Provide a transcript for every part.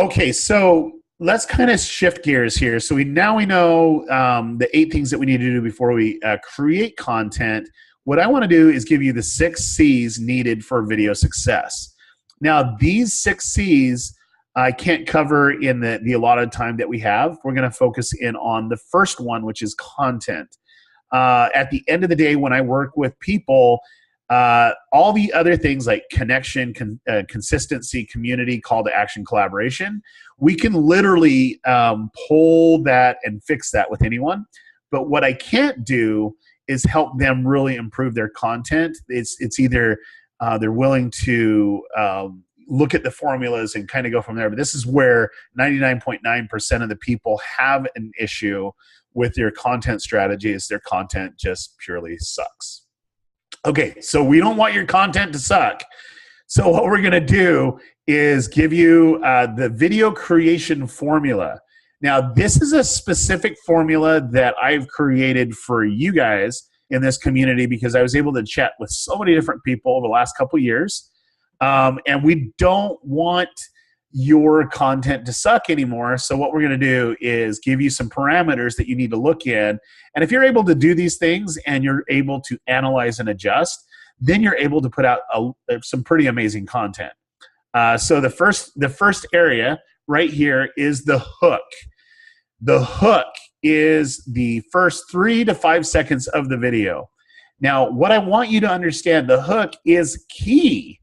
Okay, so let's kind of shift gears here. So we know the 8 things that we need to do before we create content. What I want to do is give you the 6 C's needed for video success. Now, these 6 C's I can't cover in the allotted time that we have. We're going to focus in on the first one, which is content. At the end of the day, when I work with people, all the other things like connection, consistency, community, call to action, collaboration, we can literally pull that and fix that with anyone. But what I can't do is help them really improve their content. It's either they're willing to look at the formulas and kind of go from there. But this is where 99.9% of the people have an issue with their content strategy, is their content just purely sucks. Okay, so we don't want your content to suck. So what we're going to do is give you the video creation formula. Now, this is a specific formula that I've created for you guys in this community because I was able to chat with so many different people over the last couple of years. And we don't want your content to suck anymore. So what we're going to do is give you some parameters that you need to look in. And if you're able to do these things and you're able to analyze and adjust, then you're able to put out some pretty amazing content. So the first area right here is the hook. The hook is the first 3 to 5 seconds of the video. Now, what I want you to understand, the hook is key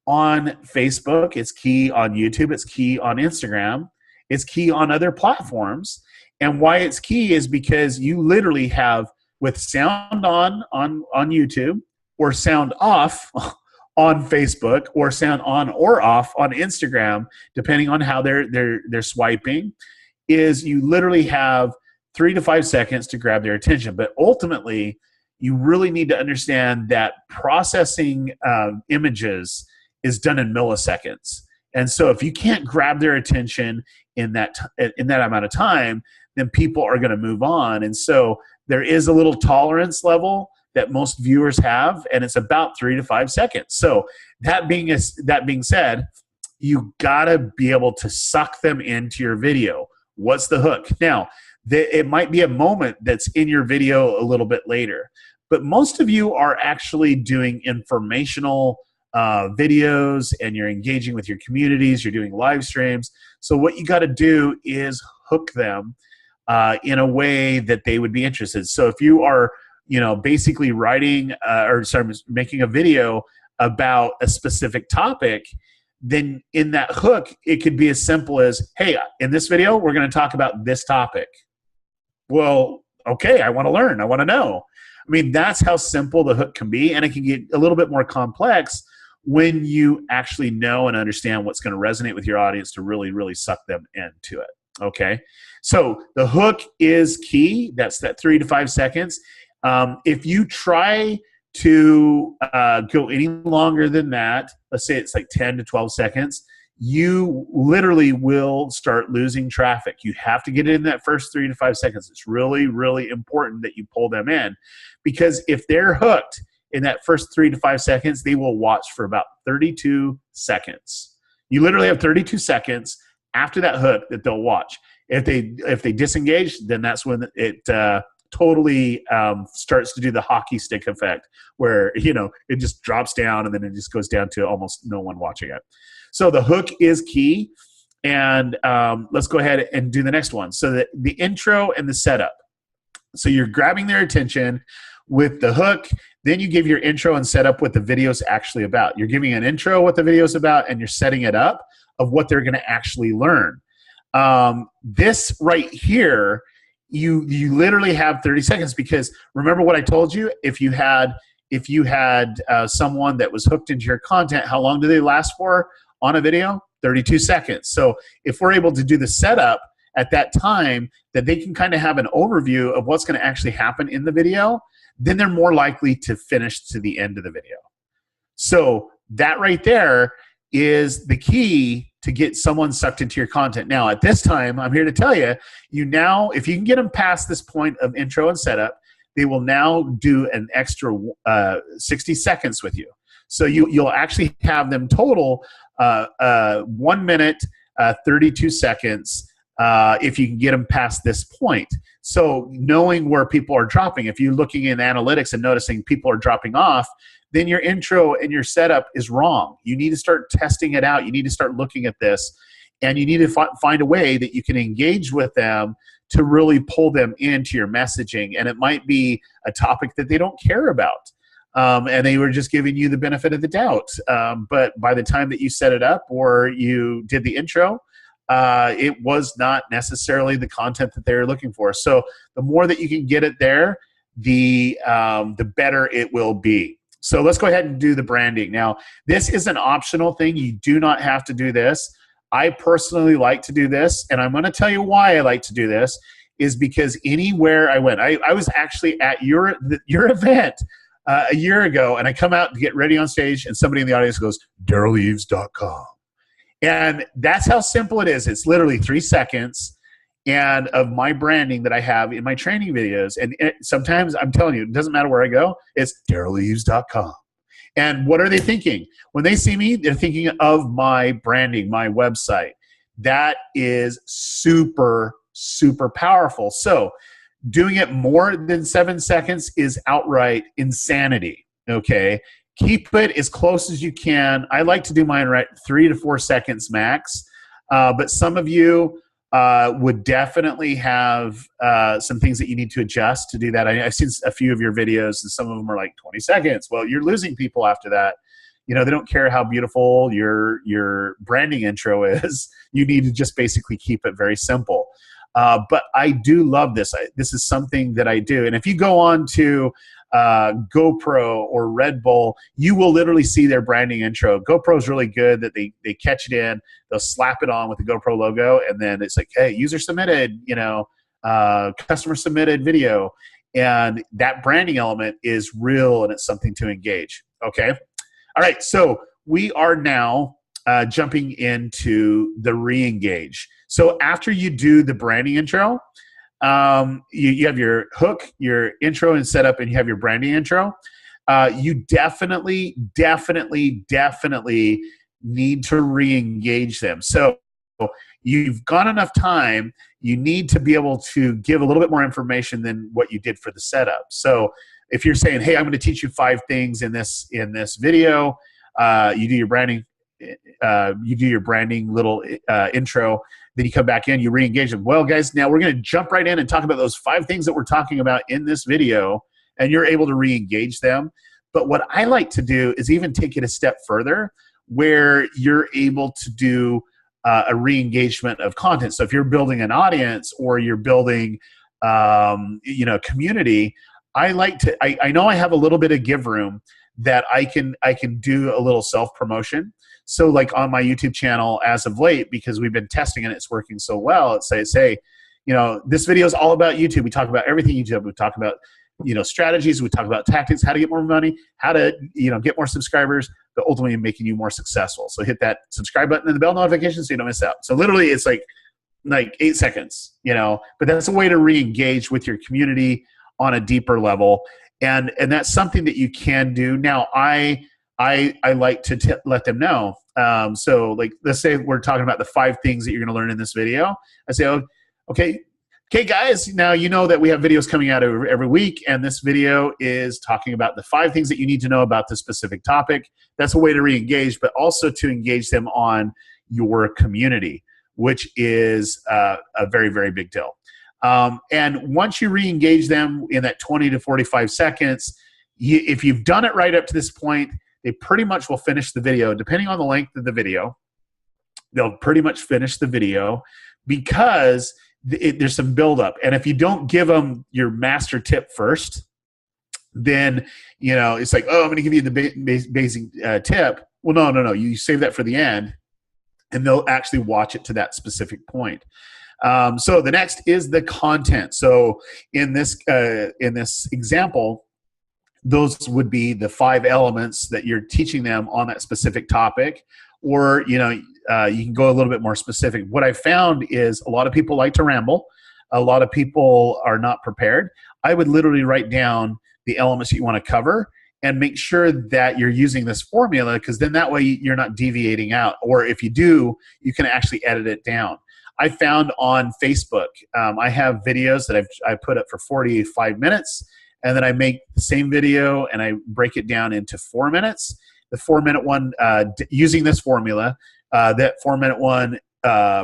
on Facebook, it's key on YouTube, it's key on Instagram, it's key on other platforms. And why it's key is because you literally have, with sound on YouTube, or sound off on Facebook, or sound on or off on Instagram, depending on how they're swiping, is you literally have 3 to 5 seconds to grab their attention. But ultimately, you really need to understand that processing images is done in milliseconds. And so if you can't grab their attention in that amount of time, then people are going to move on. And so there is a little tolerance level that most viewers have, and it's about 3 to 5 seconds. So that being said, you got to be able to suck them into your video. What's the hook? Now, it might be a moment that's in your video a little bit later, but most of you are actually doing informational videos, and you're engaging with your communities, you're doing live streams. So what you got to do is hook them in a way that they would be interested. So if you are, basically writing making a video about a specific topic, then in that hook, it could be as simple as, hey, in this video, we're going to talk about this topic. Well, okay, I want to learn. I want to know. I mean, that's how simple the hook can be, and it can get a little bit more complex when you actually know and understand what's going to resonate with your audience to really, really suck them into it. Okay, so the hook is key. That's that 3 to 5 seconds. If you try to go any longer than that, let's say it's like 10 to 12 seconds, you literally will start losing traffic. You have to get it in that first 3 to 5 seconds. It's really, really important that you pull them in, because if they're hooked in that first 3 to 5 seconds, they will watch for about 32 seconds. You literally have 32 seconds after that hook that they'll watch. If they disengage, then that's when it totally starts to do the hockey stick effect, where it just drops down and then it just goes down to almost no one watching it. So the hook is key, and let's go ahead and do the next one. So the intro and the setup. So you're grabbing their attention with the hook, then you give your intro and setup what the video's actually about. You're giving an intro what the video's about, and you're setting it up of what they're going to actually learn. This right here, you literally have 30 seconds, because remember what I told you, if you had someone that was hooked into your content, how long do they last for on a video? 32 seconds. So if we're able to do the setup at that time, that they can kind of have an overview of what's going to actually happen in the video, then they're more likely to finish to the end of the video. So that right there is the key to get someone sucked into your content. Now, at this time, I'm here to tell you, if you can get them past this point of intro and setup, they will now do an extra 60 seconds with you. So you'll actually have them total 1 minute, 32 seconds, if you can get them past this point. So knowing where people are dropping, if you're looking in analytics and noticing people are dropping off, then your intro and your setup is wrong. You need to start testing it out. You need to start looking at this, and you need to find a way that you can engage with them to really pull them into your messaging. And it might be a topic that they don't care about. And they were just giving you the benefit of the doubt. But by the time that you set it up or you did the intro, it was not necessarily the content that they were looking for. So the more that you can get it there, the better it will be. So let's go ahead and do the branding. Now, this is an optional thing. You do not have to do this. I personally like to do this, and I'm going to tell you why I like to do this, is because anywhere I went, I was actually at your event a year ago, and I come out to get ready on stage, and somebody in the audience goes, DarrellEves.com. And that's how simple it is. It's literally 3 seconds and of my branding that I have in my training videos. And sometimes, I'm telling you, it doesn't matter where I go, it's DarrellEves.com. And what are they thinking? When they see me, they're thinking of my branding, my website. That is super, super powerful. So doing it more than 7 seconds is outright insanity, okay? Keep it as close as you can. I like to do mine right 3 to 4 seconds max, but some of you would definitely have some things that you need to adjust to do that. I've seen a few of your videos, and some of them are like 20 seconds. Well, you're losing people after that. You know, they don't care how beautiful your branding intro is. You need to just basically keep it very simple. But I do love this. This is something that I do. And if you go on to GoPro or Red Bull, you will literally see their branding intro. GoPro is really good that they catch it in, they'll slap it on with the GoPro logo, and then it's like, hey, user submitted, customer submitted video. And that branding element is real, and it's something to engage. Okay. All right. So we are now jumping into the ReEngage. So after you do the branding intro, you have your hook, your intro and setup, and you have your branding intro. You definitely need to re-engage them. So you've got enough time. You need to be able to give a little bit more information than what you did for the setup. So if you're saying, hey, I'm going to teach you 5 things in this video, you do your branding. You do your branding little intro, then you come back in, you re-engage them. Well, guys, now we're going to jump right in and talk about those 5 things that we're talking about in this video, and you're able to re-engage them. But what I like to do is even take it a step further, where you're able to do a re-engagement of content. So if you're building an audience or you're building community, I like to. I know I have a little bit of give room that I can do a little self-promotion. So like on my YouTube channel as of late, because we've been testing and it's working so well, it says, hey, this video is all about YouTube. We talk about everything YouTube. We talk about, strategies. We talk about tactics, how to get more money, how to, get more subscribers, but ultimately making you more successful. So hit that subscribe button and the bell notification so you don't miss out. So literally it's like 8 seconds, but that's a way to re-engage with your community on a deeper level. And that's something that you can do. Now, I like to let them know. So like, let's say we're talking about the 5 things that you're going to learn in this video. I say, oh, okay, guys, now you know that we have videos coming out every week, and this video is talking about the 5 things that you need to know about this specific topic. That's a way to re-engage, but also to engage them on your community, which is a very, very big deal. And once you re-engage them in that 20 to 45 seconds, if you've done it right up to this point, they pretty much will finish the video. Depending on the length of the video, they'll pretty much finish the video because there's some buildup. And if you don't give them your master tip first, then, it's like, oh, I'm going to give you the basic tip. Well, no. You save that for the end, and they'll actually watch it to that specific point. So the next is the content. So in this example, those would be the 5 elements that you're teaching them on that specific topic, or you can go a little bit more specific. What I found is a lot of people like to ramble. A lot of people are not prepared. I would literally write down the elements that you want to cover, and make sure that you're using this formula, because then that way you're not deviating out. Or if you do, you can actually edit it down. I found on Facebook, I have videos that I put up for 45 minutes, and then I make the same video and I break it down into 4 minutes. The 4-minute one, using this formula, that 4-minute one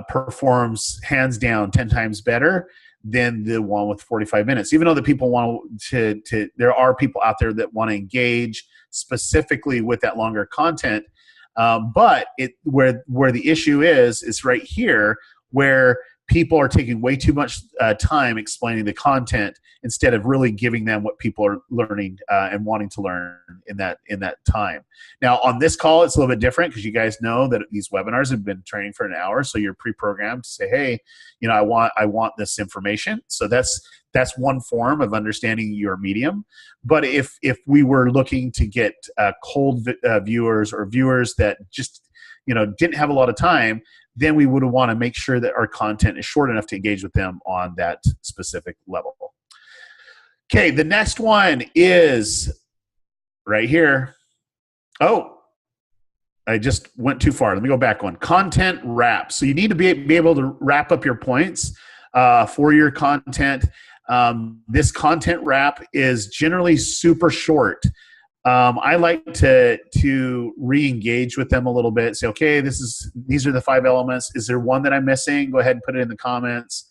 performs hands down 10 times better than the one with 45 minutes. Even though the people want to there are people out there that want to engage specifically with that longer content, but where the issue is right here, where people are taking way too much time explaining the content instead of really giving them what people are learning and wanting to learn in that time. Now, on this call, it's a little bit different because you guys know that these webinars have been training for an hour, so you're pre-programmed to say, hey, I want this information. So that's one form of understanding your medium. But if we were looking to get cold viewers or viewers that just didn't have a lot of time, then we would want to make sure that our content is short enough to engage with them on that specific level. Okay, the next one is right here. Oh, I just went too far. Let me go back one. Content wrap. So you need to be able to wrap up your points for your content. This content wrap is generally super short. I like to re-engage with them a little bit. Say, okay, these are the 5 elements. Is there one that I'm missing? Go ahead and put it in the comments.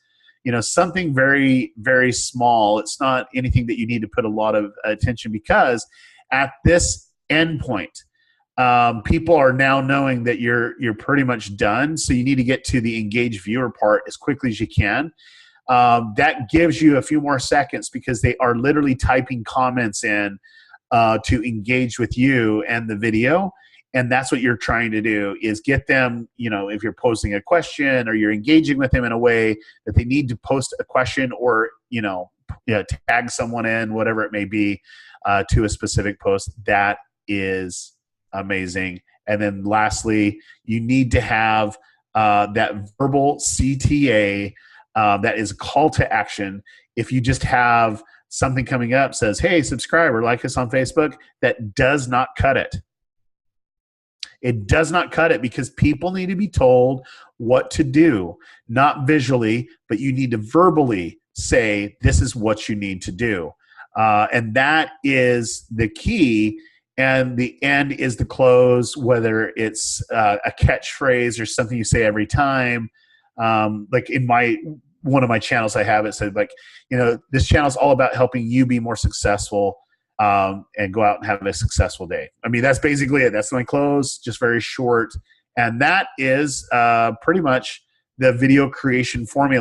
Something very, very small. It's not anything that you need to put a lot of attention, because at this endpoint, people are now knowing that you're pretty much done. So you need to get to the engage viewer part as quickly as you can. That gives you a few more seconds, because they are literally typing comments in to engage with you and the video. And that's what you're trying to do, is get them, if you're posing a question or you're engaging with them in a way that they need to post a question or, tag someone in, whatever it may be, to a specific post. That is amazing. And then lastly, you need to have that verbal CTA that is a call to action. If you just have something coming up says, hey, subscribe or like us on Facebook, that does not cut it. It does not cut it, because people need to be told what to do, not visually, but you need to verbally say, this is what you need to do. And that is the key. And the end is the close, whether it's a catchphrase or something you say every time. Like in one of my channels, I have it said, like, this channel is all about helping you be more successful and go out and have a successful day. I mean, that's basically it. That's my close, just very short. And that is pretty much the video creation formula.